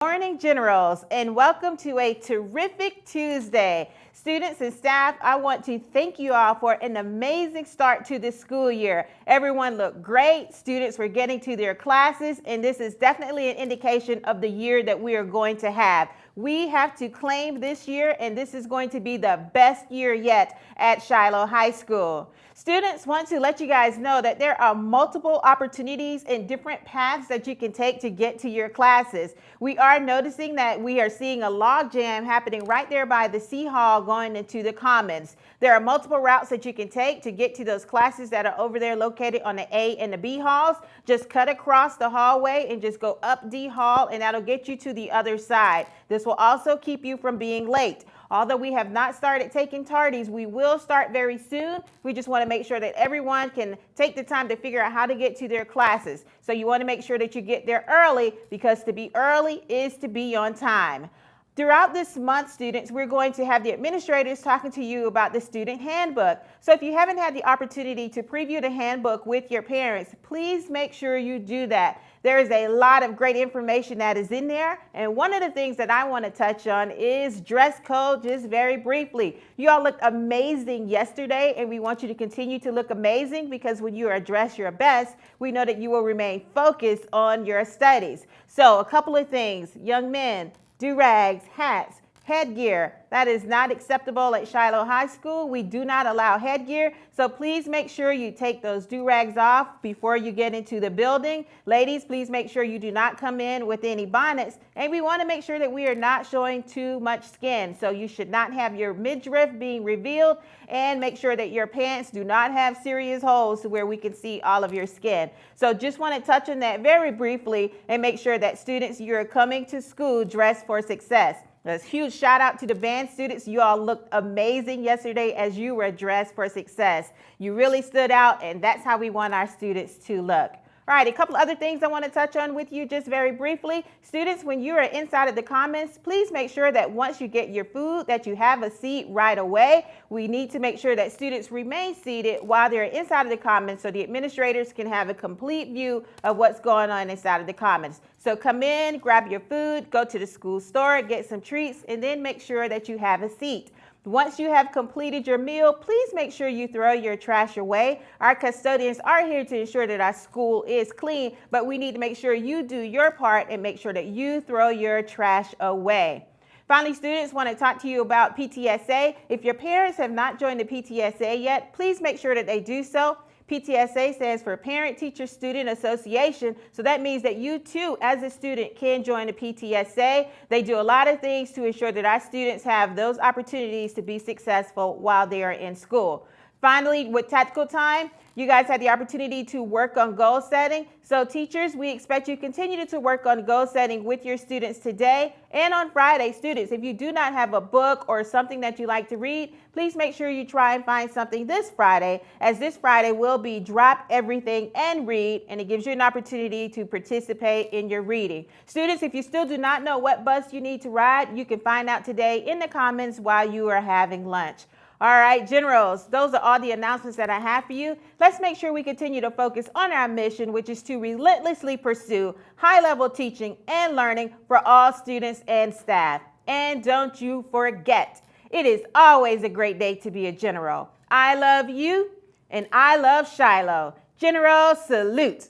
Morning, Generals, and welcome to a terrific Tuesday. Students and staff, I want to thank you all for an amazing start to this school year. Everyone looked great. Students were getting to their classes, and this is definitely an indication of the year that we are going to have. We have to claim this year, and this is going to be the best year yet at Shiloh High School. Students, want to let you guys know that there are multiple opportunities and different paths that you can take to get to your classes. We are noticing that we are seeing a logjam happening right there by the C Hall going into the Commons. There are multiple routes that you can take to get to those classes that are over there located on the A and the B halls. Just cut across the hallway and just go up D Hall, and that'll get you to the other side. This will also keep you from being late. Although we have not started taking tardies, we will start very soon. We just want to make sure that everyone can take the time to figure out how to get to their classes. So you want to make sure that you get there early, because to be early is to be on time. Throughout this month, students, we're going to have the administrators talking to you about the student handbook. So if you haven't had the opportunity to preview the handbook with your parents, please make sure you do that. There is a lot of great information that is in there. And one of the things that I want to touch on is dress code, just very briefly. You all looked amazing yesterday, and we want you to continue to look amazing, because when you are dressed your best, we know that you will remain focused on your studies. So a couple of things: young men, do-rags, hats, headgear. That is not acceptable at Shiloh High School. We do not allow headgear, so please make sure you take those do-rags off before you get into the building. Ladies, please make sure you do not come in with any bonnets, and we want to make sure that we are not showing too much skin. So you should not have your midriff being revealed, and make sure that your pants do not have serious holes to where we can see all of your skin. So just want to touch on that very briefly and make sure that students, you're coming to school dressed for success. A huge shout out to the band students. You all looked amazing yesterday as you were dressed for success. You really stood out, and that's how we want our students to look. All right, a couple other things I want to touch on with you just very briefly. Students, when you are inside of the Commons, please make sure that once you get your food that you have a seat right away. We need to make sure that students remain seated while they're inside of the Commons, so the administrators can have a complete view of what's going on inside of the Commons. So come in, grab your food, go to the school store, get some treats, and then make sure that you have a seat. Once you have completed your meal, please make sure you throw your trash away. Our custodians are here to ensure that our school is clean, but we need to make sure you do your part and make sure that you throw your trash away. Finally, students, want to talk to you about PTSA. If your parents have not joined the PTSA yet, please make sure that they do so. PTSA stands for Parent Teacher Student Association, so that means that you too, as a student, can join the PTSA. They do a lot of things to ensure that our students have those opportunities to be successful while they are in school. Finally, with tactical time, you guys had the opportunity to work on goal setting. So teachers, we expect you to continue to work on goal setting with your students today and on Friday. Students, if you do not have a book or something that you like to read, please make sure you try and find something this Friday, as this Friday will be Drop Everything and Read, and it gives you an opportunity to participate in your reading. Students, if you still do not know what bus you need to ride, you can find out today in the Commons while you are having lunch. All right, Generals, those are all the announcements that I have for you. Let's make sure we continue to focus on our mission, which is to relentlessly pursue high-level teaching and learning for all students and staff. And don't you forget, it is always a great day to be a General. I love you, and I love Shiloh. General, salute.